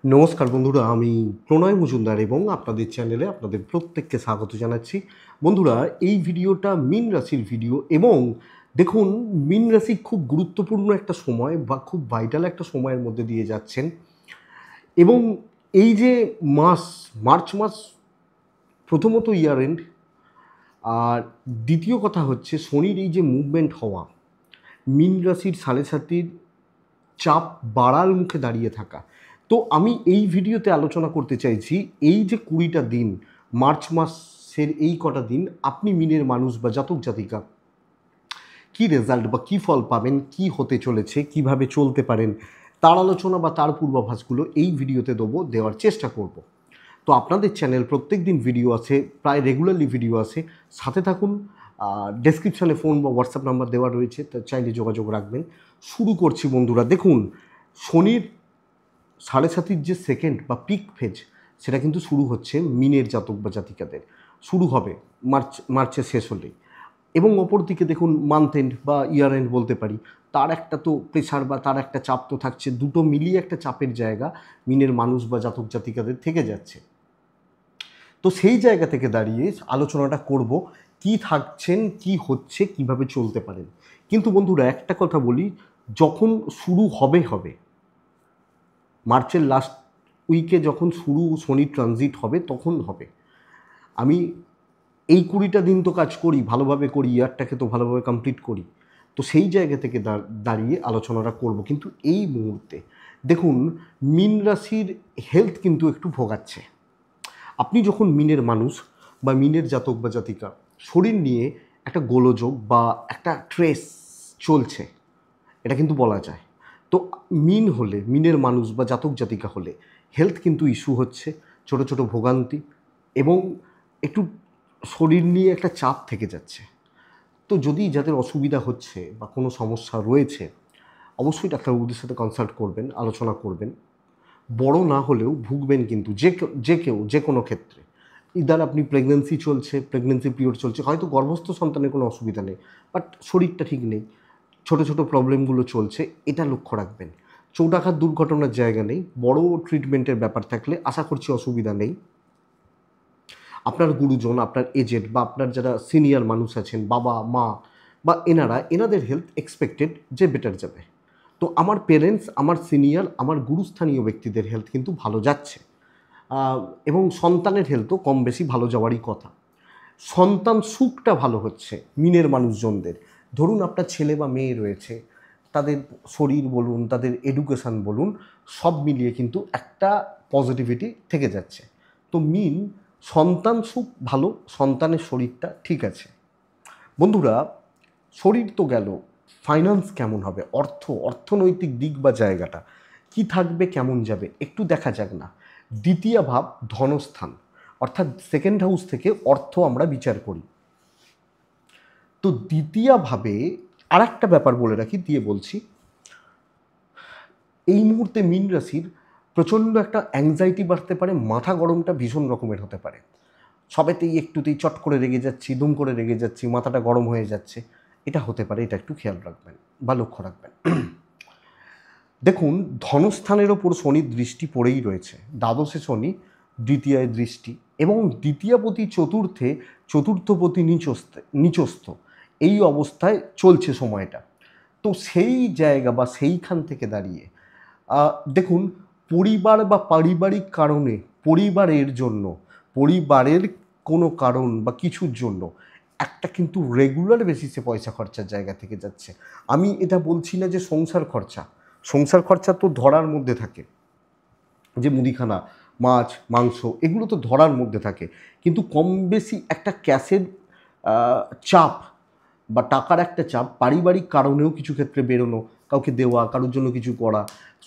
নমস্কার বন্ধুরা, আমি প্রণয় মজুমদার এবং আপনাদের চ্যানেলে আপনাদের প্রত্যেককে স্বাগত জানাচ্ছি। বন্ধুরা, এই ভিডিওটা মীন রাশির ভিডিও এবং দেখুন, মীন রাশি খুব গুরুত্বপূর্ণ একটা সময় বা খুব ভাইটাল একটা সময়ের মধ্যে দিয়ে যাচ্ছেন এবং এই যে মার্চ মাস প্রথমত ইয়ার এন্ড, আর দ্বিতীয় কথা হচ্ছে শনির এই যে মুভমেন্ট হওয়া, মীন রাশির সাড়ে সাতির চাপ বাড়ার মুখে দাঁড়িয়ে থাকা। তো আমি এই ভিডিওতে আলোচনা করতে চাইছি এই যে 20টা দিন, মার্চ মাসের এই কটা দিন আপনি মিনের মানুষ বা জাতক জাতিকা কী রেজাল্ট বা কী ফল পাবেন, কি হতে চলেছে, কিভাবে চলতে পারেন, তার আলোচনা বা তার পূর্বাভাসগুলো এই ভিডিওতে দেওয়ার চেষ্টা করব। তো আপনাদের চ্যানেল প্রত্যেক দিন ভিডিও আছে, প্রায় রেগুলারলি ভিডিও আছে, সাথে থাকুন। ডেসক্রিপশানে ফোন বা হোয়াটসঅ্যাপ নাম্বার দেওয়া রয়েছে, তো চাইলে যোগাযোগ রাখবেন। শুরু করছি বন্ধুরা। দেখুন, শনির সাড়ে সাতির যে সেকেন্ড বা পিক ফেজ, সেটা কিন্তু শুরু হচ্ছে মিনের জাতক বা জাতিকাদের। শুরু হবে মার্চের শেষ হলেই। এবং অপরদিকে দেখুন, মান্থ এন্ড বা ইয়ার এন্ড বলতে পারি, তার একটা তো প্রেশার বা তার একটা চাপ তো থাকছে। দুটো মিলিয়ে একটা চাপের জায়গা মিনের মানুষ বা জাতক জাতিকাদের থেকে যাচ্ছে। তো সেই জায়গা থেকে দাঁড়িয়ে আলোচনাটা করব, কি থাকছেন, কি হচ্ছে, কিভাবে চলতে পারেন। কিন্তু বন্ধুরা, একটা কথা বলি, যখন শুরু হবে মার্চের লাস্ট উইকে যখন শনি ট্রানজিট হবে তখন হবে। আমি এই 20টা দিন তো কাজ করি, ভালোভাবে করি, ইয়ারটাকে তো ভালোভাবে কমপ্লিট করি। তো সেই জায়গা থেকে দাঁড়িয়ে আলোচনাটা করব। কিন্তু এই মুহূর্তে দেখুন, মীন রাশির হেলথ কিন্তু একটু ভোগাচ্ছে। আপনি যখন মিনের মানুষ বা মিনের জাতক বা জাতিকা, শরীর নিয়ে একটা গোলযোগ বা একটা ট্রেস চলছে, এটা কিন্তু বলা যায়। তো মিনের মানুষ বা জাতক জাতিকা হলে হেলথ কিন্তু ইস্যু হচ্ছে, ছোট ছোট ভোগান্তি এবং একটু শরীর নিয়ে একটা চাপ থেকে যাচ্ছে। তো যদি যাদের অসুবিধা হচ্ছে বা কোনো সমস্যা রয়েছে, অবশ্যই ডাক্তারবাবুদের সাথে কনসাল্ট করবেন, আলোচনা করবেন। বড় না হলেও ভুগবেন কিন্তু যে কেউ যে কোনো ক্ষেত্রে। ইদার আপনি প্রেগনেন্সি পিরিয়ড চলছে, হয়তো গর্ভস্থ সন্তানের কোনো অসুবিধা নেই, বাট শরীরটা ঠিক নেই, ছোট ছোট প্রবলেমগুলো চলছে, এটা লক্ষ্য রাখবেন। চৌটাঘাত দুর্ঘটনার জায়গা নেই, বড় ট্রিটমেন্টের ব্যাপার থাকলে আশা করছি অসুবিধা নেই। আপনার গুরুজন, আপনার এজেড বা আপনার যারা সিনিয়র মানুষ আছেন, বাবা মা বা এনাদের হেলথ এক্সপেক্টেড যে বেটার যাবে। তো আমার পেরেন্টস, আমার সিনিয়র, আমার গুরুস্থানীয় ব্যক্তিদের হেলথ কিন্তু ভালো যাচ্ছে। এবং সন্তানের হেলথও কম বেশি ভালো যাওয়ারই কথা। সন্তান সুখটা ভালো হচ্ছে মিনের মানুষজনদের। ধরুন আপনার ছেলে বা মেয়ে রয়েছে, তাদের শরীর বলুন, তাদের এডুকেশান বলুন, সব মিলিয়ে কিন্তু একটা পজিটিভিটি থেকে যাচ্ছে। তো সন্তান সুখ ভালো, সন্তানের শরীরটা ঠিক আছে। বন্ধুরা, শরীর তো গেল, ফাইন্যান্স কেমন হবে, অর্থনৈতিক দিক বা জায়গাটা কি থাকবে, কেমন যাবে, একটু দেখা যাক না। দ্বিতীয় ভাব ধনস্থান, অর্থাৎ সেকেন্ড হাউস থেকে অর্থ আমরা বিচার করি। তো দ্বিতীয় ভাবে আর একটা ব্যাপার বলে রাখি, দিয়ে বলছি, এই মুহূর্তে মীন রাশির প্রচণ্ড একটা অ্যাংজাইটি বাড়তে পারে, মাথা গরমটা ভীষণ রকমের হতে পারে। সবেতেই একটুতেই চট করে রেগে যাচ্ছি, দুম করে রেগে যাচ্ছি, মাথাটা গরম হয়ে যাচ্ছে, এটা হতে পারে। এটা একটু খেয়াল রাখবেন বা লক্ষ্য রাখবেন। দেখুন, ধনস্থানের ওপর শনির দৃষ্টি পড়েই রয়েছে, দ্বাদশে শনি, দ্বিতীয়ায় দৃষ্টি এবং দ্বিতীয়পতি চতুর্থে, চতুর্থপতি নিচস্থ, এই অবস্থায় চলছে সময়টা। তো সেই জায়গা বা সেইখান থেকে দাঁড়িয়ে দেখুন, পরিবার বা পারিবারিক কারণে, পরিবারের কোনো কারণ বা কিছুর জন্য একটা কিন্তু রেগুলার বেসিসে পয়সা খরচার জায়গা থেকে যাচ্ছে। আমি এটা বলছি না যে সংসার খরচা তো ধরার মধ্যে থাকে, যে মুদিখানা, মাছ, মাংস, এগুলো তো ধরার মধ্যে থাকে, কিন্তু কম বেশি একটা ক্যাশের চাপ বা টাকার একটা চাপ, পারিবারিক কারণেও কিছু ক্ষেত্রে বেরোনো, কাউকে দেওয়া, কারোর জন্য কিছু করা,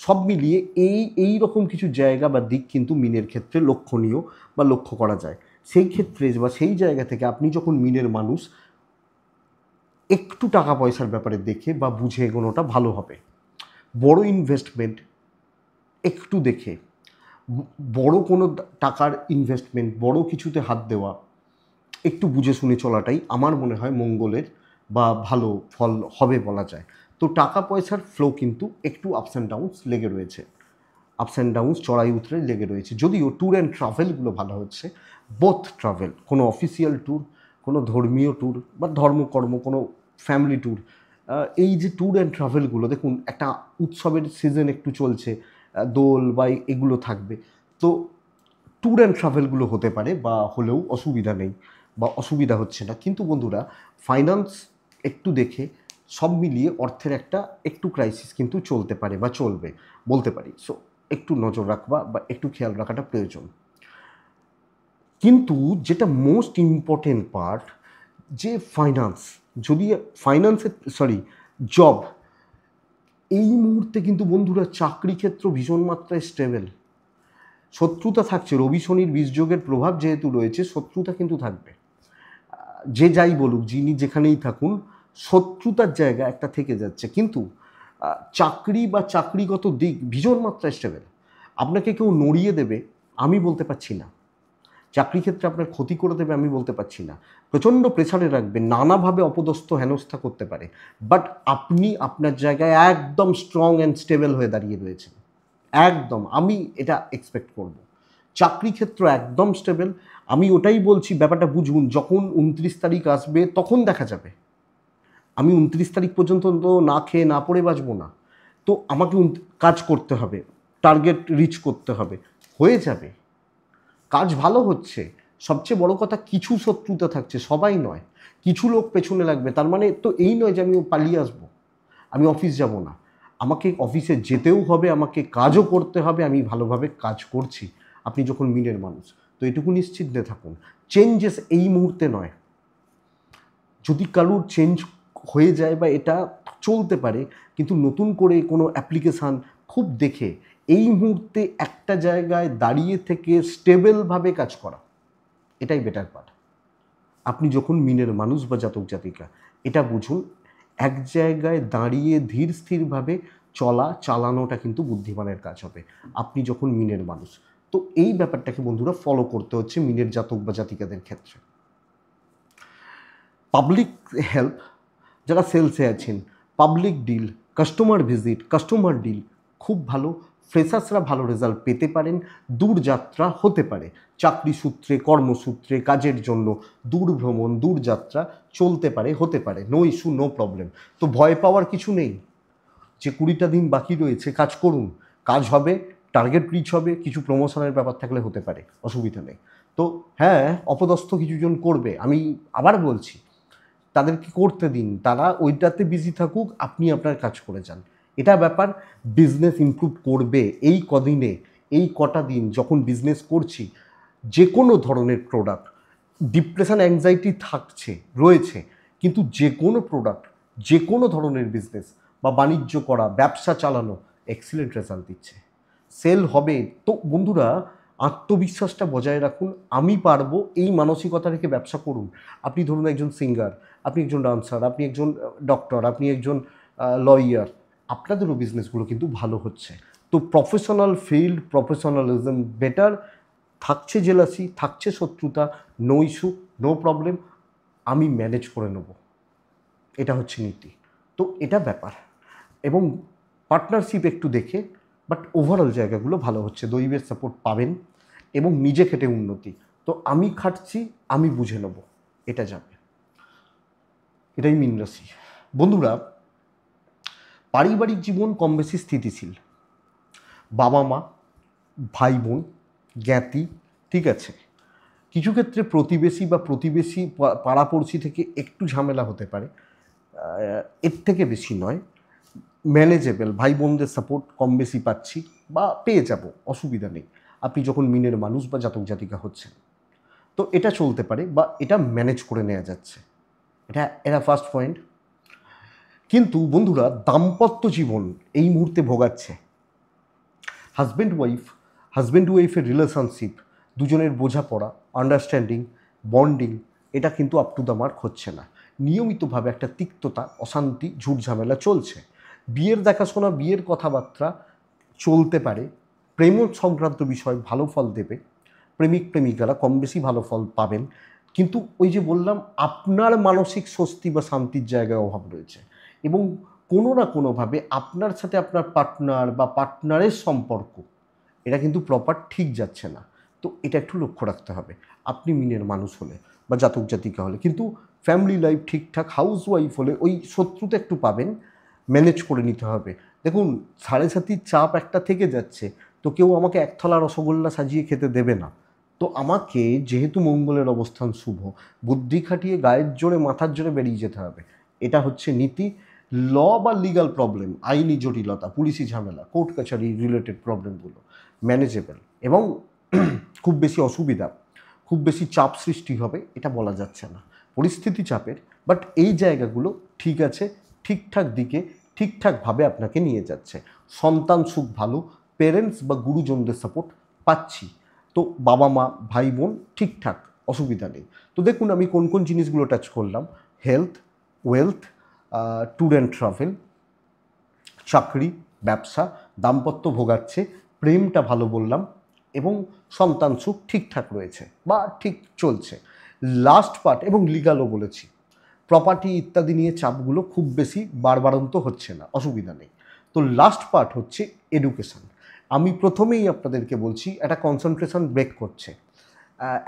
সব মিলিয়ে এই রকম কিছু জায়গা বা দিক কিন্তু মিনের ক্ষেত্রে লক্ষণীয় বা লক্ষ্য করা যায়। সেই ক্ষেত্রে বা সেই জায়গা থেকে আপনি যখন মিনের মানুষ, একটু টাকা পয়সার ব্যাপারে দেখে বা বুঝে এগোনোটা ভালো হবে। বড় ইনভেস্টমেন্ট একটু দেখে, বড় কোনো টাকার ইনভেস্টমেন্ট, বড় কিছুতে হাত দেওয়া, একটু বুঝে শুনে চলাটাই আমার মনে হয় মঙ্গলের বা ভালো ফল হবে বলা যায়। তো টাকা পয়সার ফ্লো কিন্তু একটু আপস অ্যান্ড ডাউনস লেগে রয়েছে। আপস অ্যান্ড ডাউনস, চড়াই উতরে লেগে রয়েছে। যদিও ট্যুর অ্যান্ড ট্রাভেলগুলো ভালো হচ্ছে, বোথ ট্রাভেল, কোনো অফিসিয়াল ট্যুর, কোনো ধর্মীয় ট্যুর বা ধর্মকর্ম, কোনো ফ্যামিলি ট্যুর, এই যে ট্যুর অ্যান্ড ট্রাভেলগুলো দেখুন একটা উৎসবের সিজন একটু চলছে, দোল বা এগুলো থাকবে, তো ট্যুর অ্যান্ড ট্রাভেলগুলো হতে পারে বা হলেও অসুবিধা নেই বা অসুবিধা হচ্ছে না। কিন্তু বন্ধুরা ফাইন্যান্স একটু দেখে সব মিলিয়ে অর্থের একটা একটু ক্রাইসিস কিন্তু চলতে পারে বা চলবে বলতে পারি। সো একটু নজর রাখবা বা একটু খেয়াল রাখাটা প্রয়োজন। কিন্তু যেটা মোস্ট ইম্পর্টেন্ট পার্ট, যে ফাইন্যান্স, যদি জব, এই মুহূর্তে কিন্তু বন্ধুরা চাকরি ক্ষেত্র ভীষণ মাত্রায় স্টেবল। শত্রুতা থাকছে, রবি শনির বীজযোগের প্রভাব যেহেতু রয়েছে, শত্রুতা কিন্তু থাকবে। যে যাই বলুক, যিনি যেখানেই থাকুন, শত্রুতার জায়গা একটা থেকে যাচ্ছে। কিন্তু চাকরি বা চাকরিগত দিক ভীষণ মাত্রায় স্টেবল। আপনাকে কেউ নড়িয়ে দেবে আমি বলতে পারছি না, চাকরি ক্ষেত্রে আপনার ক্ষতি করে দেবে আমি বলতে পারছি না, প্রচণ্ড প্রেসারে রাখবে, নানাভাবে অপদস্থ হেনস্থা করতে পারে, বাট আপনি আপনার জায়গায় একদম স্ট্রং অ্যান্ড স্টেবল হয়ে দাঁড়িয়ে রয়েছেন। একদম আমি এটা এক্সপেক্ট করব। চাকরি ক্ষেত্র একদম স্টেবল। আমি ওটাই বলছি, ব্যাপারটা বুঝুন, যখন 29 তারিখ আসবে তখন দেখা যাবে। আমি 29 তারিখ পর্যন্ত তো না খেয়ে না পড়ে বাঁচবো না, তো আমাকে কাজ করতে হবে, টার্গেট রিচ করতে হবে, হয়ে যাবে। কাজ ভালো হচ্ছে, সবচেয়ে বড় কথা কিছু শত্রুতা থাকছে, সবাই নয়, কিছু লোক পেছনে লাগবে। তার মানে তো এই নয় যে আমি পালিয়ে আসবো, আমি অফিস যাব না, আমাকে অফিসে যেতেও হবে, আমাকে কাজও করতে হবে, আমি ভালোভাবে কাজ করছি। আপনি যখন মিনের মানুষ, তো এটুকু নিশ্চিন্তে থাকুন, চেঞ্জেস এই মুহূর্তে নয়। যদি কারুর চেঞ্জ হয়ে যায় বা এটা চলতে পারে, কিন্তু নতুন করে কোনো অ্যাপ্লিকেশান খুব দেখে এই মুহূর্তে একটা জায়গায় দাঁড়িয়ে থেকে স্টেবলভাবে কাজ করা, এটাই বেটার পার্ট। আপনি যখন মিনের মানুষ বা জাতক জাতিকা, এটা বুঝুন, এক জায়গায় দাঁড়িয়ে ধীর স্থিরভাবে চালানোটা কিন্তু বুদ্ধিমানের কাজ হবে আপনি যখন মিনের মানুষ। তো এই ব্যাপারটাকে বন্ধুরা ফলো করতে হচ্ছে মিনের জাতক বা জাতিকাদের ক্ষেত্রে। পাবলিক হেল্প, যারা সেলসে আছেন, public deal, customer visit, customer deal খুব ভালো। ফ্রেশার্সরা ভালো রেজাল্ট পেতে পারেন, দূরযাত্রা হতে পারে, চাকরি সূত্রে, কর্মসূত্রে, কাজের জন্য দূর ভ্রমণ, দূরযাত্রা চলতে পারে, হতে পারে, নো ইস্যু, নো প্রবলেম। তো ভয় পাওয়ার কিছু নেই, যে 20টা দিন বাকি রয়েছে কাজ করুন, কাজ হবে, টার্গেট রিচ হবে, কিছু প্রমোশনের ব্যাপার থাকলে হতে পারে, অসুবিধা নেই। তো হ্যাঁ, অপদস্থ কিছুজন করবে, আমি আবার বলছি, তাদেরকে করতে দিন, তারা ওইটাতে বিজি থাকুক, আপনি আপনার কাজ করে যান। এটা ব্যাপার, বিজনেস ইমপ্রুভ করবে এই কদিনে, এই কটা দিন যখন বিজনেস করছি, যে কোনো ধরনের প্রোডাক্ট, ডিপ্রেশন অ্যাংজাইটি থাকছে রয়েছে, কিন্তু যে কোনো প্রোডাক্ট, যে কোনো ধরনের বিজনেস বা বাণিজ্য করা, ব্যবসা চালানো এক্সিলেন্ট রেজাল্ট দিচ্ছে, সেল হবে। তো বন্ধুরা আত্মবিশ্বাসটা বজায় রাখুন, আমি পারবো, এই মানসিকতা রেখে ব্যবসা করুন। আপনি ধরুন একজন সিঙ্গার, আপনি একজন ডান্সার, আপনি একজন ডক্টর, আপনি একজন লয়ার, আপনাদেরও বিজনেসগুলো কিন্তু ভালো হচ্ছে। তো প্রফেশনাল ফিল্ড, প্রফেশনালিজম বেটার। থাকছে জেলাসি, থাকছে শত্রুতা, নো ইস্যু, নো প্রবলেম, আমি ম্যানেজ করে নেব, এটা হচ্ছে নীতি। তো এটা ব্যাপার। এবং পার্টনারশিপ একটু দেখে, বাট ওভারঅল জায়গাগুলো ভালো হচ্ছে, দৈবের সাপোর্ট পাবেন এবং নিজে খেটে উন্নতি। তো আমি খাটছি, আমি বুঝে নেব, এটা যাবে, এটাই মীন রাশি। বন্ধুরা পারিবারিক জীবন কম বেশি স্থিতিশীল, বাবা মা, ভাই বোন, জ্ঞাতি, ঠিক আছে, কিছু ক্ষেত্রে প্রতিবেশী পাড়াপড়শি থেকে একটু ঝামেলা হতে পারে, এর থেকে বেশি নয়, ম্যানেজেবল। ভাই বোনদের সাপোর্ট কম বেশি পাচ্ছি বা পেয়ে যাব, অসুবিধা নেই, আপনি যখন মিনের মানুষ বা জাতক জাতিকা হচ্ছেন। তো এটা চলতে পারে বা এটা ম্যানেজ করে নেওয়া যাচ্ছে, এটা ফার্স্ট পয়েন্ট। কিন্তু বন্ধুরা দাম্পত্য জীবন এই মুহূর্তে ভোগাচ্ছে, হাজব্যান্ড ওয়াইফের রিলেশনশিপ, দুজনের বোঝাপড়া, আন্ডারস্ট্যান্ডিং, বন্ডিং, এটা কিন্তু আপ টু দ্য মার্ক হচ্ছে না। নিয়মিতভাবে একটা তিক্ততা, অশান্তি, ঝুটঝামেলা চলছে। বিয়ের দেখাশোনা, বিয়ের কথাবার্তা চলতে পারে, প্রেম সংক্রান্ত বিষয় ভালো ফল দেবে, প্রেমিক প্রেমিকারা কম বেশি ভালো ফল পাবেন। কিন্তু ওই যে বললাম, আপনার মানসিক স্বস্তি বা শান্তির জায়গায় অভাব রয়েছে, এবং কোনো না কোনোভাবে আপনার সাথে আপনার পার্টনার বা পার্টনারের সম্পর্ক এটা কিন্তু প্রপার ঠিক যাচ্ছে না। তো এটা একটু লক্ষ্য রাখতে হবে আপনি মিনের মানুষ হলে বা জাতক জাতিকা হলে। কিন্তু ফ্যামিলি লাইফ ঠিকঠাক, হাউস ওয়াইফ হলে ওই শত্রুতা একটু পাবেন, ম্যানেজ করে নিতে হবে। দেখুন 7.5 চাপ একটা থেকে যাচ্ছে, তো কেউ আমাকে এক থালা রসগোল্লা সাজিয়ে খেতে দেবে না। তো আমাকে যেহেতু মঙ্গলের অবস্থান শুভ, বুদ্ধি খাটিয়ে গায়ের জোরে মাথার জোরে বেরিয়ে যেতে হবে। এটা হচ্ছে নীতি। ল বা লিগাল প্রবলেম, আইনি জটিলতা, পুলিশি ঝামেলা, কোর্ট কাছারি রিলেটেড প্রবলেমগুলো ম্যানেজেবল, এবং খুব বেশি অসুবিধা, খুব বেশি চাপ সৃষ্টি হবে এটা বলা যাচ্ছে না, পরিস্থিতি চাপের। বাট এই জায়গাগুলো ঠিক আছে, ঠিকঠাক দিকে ঠিকঠাকভাবে আপনাকে নিয়ে যাচ্ছে। সন্তান সুখ ভালো, পেরেন্টস বা গুরুজনদের সাপোর্ট পাচ্ছি। তো বাবা মা ভাই বোন ঠিকঠাক, অসুবিধা নেই। তো দেখুন আমি কোন কোন জিনিসগুলো টাচ করলাম: health, wealth, tour and travel, চাকরি, ব্যবসা, দাম্পত্য ভোগাচ্ছে, প্রেমটা ভালো বললাম, এবং সন্তান সুখ ঠিকঠাক রয়েছে বা ঠিক চলছে। লাস্ট পার্ট এবং লিগালও বলেছি, প্রপার্টি ইত্যাদি নিয়ে চাপগুলো খুব বেশি বাড়বাড়ন্ত হচ্ছে না, অসুবিধা নেই। তো লাস্ট পার্ট হচ্ছে এডুকেশান। আমি প্রথমেই আপনাদেরকে বলছি একটা কনসেন্ট্রেশন ব্রেক করছে,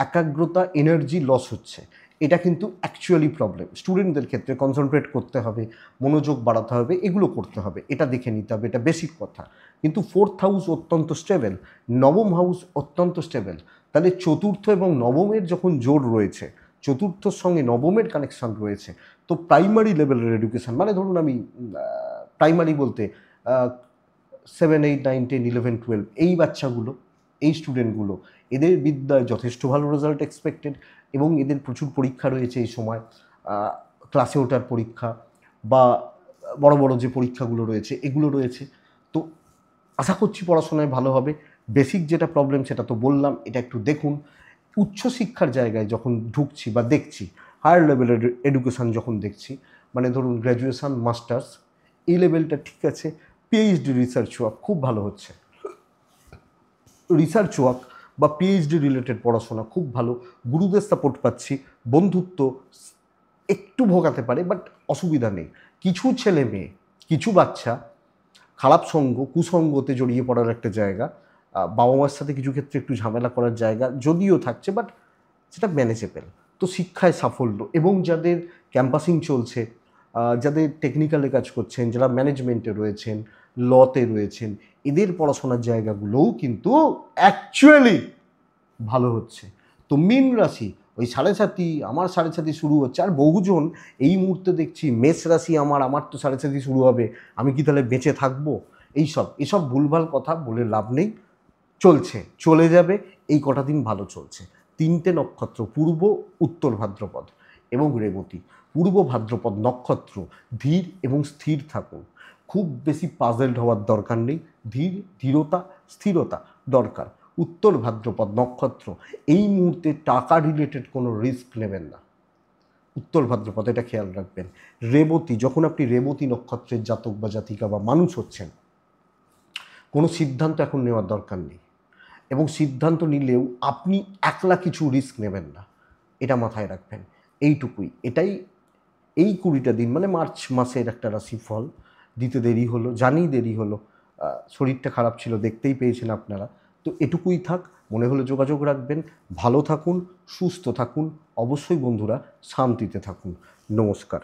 একাগ্রতা, এনার্জি লস হচ্ছে। এটা কিন্তু অ্যাকচুয়ালি প্রবলেম। স্টুডেন্টদের ক্ষেত্রে কনসেন্ট্রেট করতে হবে, মনোযোগ বাড়াতে হবে, এগুলো করতে হবে, এটা দেখে নিতে হবে, এটা বেসিক কথা। কিন্তু 4th হাউস অত্যন্ত স্টেবল, নবম হাউস অত্যন্ত স্টেবল। তাহলে চতুর্থ এবং নবমের যখন জোর রয়েছে, চতুর্থর সঙ্গে নবমের কানেকশান রয়েছে, তো প্রাইমারি লেভেলের এডুকেশান, মানে ধরুন আমি প্রাইমারি বলতে 7, 8, 9, 10, 11, 12 এই বাচ্চাগুলো, এই স্টুডেন্টগুলো, এদের বিদ্যায় যথেষ্ট ভালো রেজাল্ট এক্সপেক্টেড, এবং এদের প্রচুর পরীক্ষা রয়েছে এই সময়, ক্লাসে ওঠার পরীক্ষা বা বড় বড় যে পরীক্ষাগুলো রয়েছে এগুলো রয়েছে। তো আশা করছি পড়াশোনায় ভালো হবে। বেসিক যেটা প্রবলেম সেটা তো বললাম, এটা একটু দেখুন। উচ্চশিক্ষার জায়গায় যখন ঢুকছি বা দেখছি, হায়ার লেভেলের এডুকেশান যখন দেখছি, মানে ধরুন গ্র্যাজুয়েশান, মাস্টার্স, এই লেভেলটা ঠিক আছে, পিএইচডি রিসার্চ ওয়ার্ক খুব ভালো হচ্ছে, রিসার্চ ওয়ার্ক বা পিএইচডি রিলেটেড পড়াশোনা খুব ভালো, গুরুদের সাপোর্ট পাচ্ছি, বন্ধুত্ব একটু ভোগাতে পারে বাট অসুবিধা নেই। কিছু ছেলে মেয়ে, কিছু বাচ্চা খারাপ সঙ্গ, কুসঙ্গতে জড়িয়ে পড়ার একটা জায়গা, বাবা মার সাথে কিছু ক্ষেত্রে একটু ঝামেলা করার জায়গা যদিও থাকছে, বাট সেটা ম্যানেজেবল। তো শিক্ষায় সাফল্য, এবং যাদের ক্যাম্পাসিং চলছে, যাদের টেকনিক্যালে কাজ করছেন, যারা ম্যানেজমেন্টে রয়েছেন, লতে রয়েছেন, এদের পড়াশোনার জায়গাগুলোও কিন্তু অ্যাকচুয়ালি ভালো হচ্ছে। তো মীন রাশি ওই 7.5, আমার 7.5 শুরু হচ্ছে, আর বহুজন এই মুহূর্তে দেখছি মেষ রাশি, আমার তো 7.5 শুরু হবে, আমি কি তাহলে বেঁচে থাকবো? এসব ভুলভাল কথা বলে লাভ নেই। চলছে, চলে যাবে, এই কটা দিন ভালো চলছে। 3টে নক্ষত্র, পূর্ব, উত্তর ভাদ্রপদ এবং রেবতী। পূর্ব ভাদ্রপদ নক্ষত্র, ধীর এবং স্থির থাকুন, খুব বেশি পাজেলড হওয়ার দরকার নেই, ধীরতা, স্থিরতা দরকার। উত্তর ভাদ্রপদ নক্ষত্র, এই মুহূর্তে টাকা রিলেটেড কোনো রিস্ক নেবেন না, উত্তর ভাদ্রপদ, এটা খেয়াল রাখবেন। রেবতী, যখন আপনি রেবতী নক্ষত্রের জাতক বা জাতিকা বা মানুষ হচ্ছেন, কোনো সিদ্ধান্ত এখন নেওয়ার দরকার নেই, এবং সিদ্ধান্ত নিলেও আপনি একলা কিছু রিস্ক নেবেন না, এটা মাথায় রাখবেন। এইটুকুই, এটাই এই 20টা দিন, মানে মার্চ মাসের একটা রাশিফল দিতে দেরি হলো, জানি দেরি হলো, শরীরটা খারাপ ছিল, দেখতেই পেয়েছেন আপনারা। তো এটুকুই থাক, মনে হলে যোগাযোগ রাখবেন। ভালো থাকুন, সুস্থ থাকুন, অবশ্যই বন্ধুরা শান্তিতে থাকুন। নমস্কার।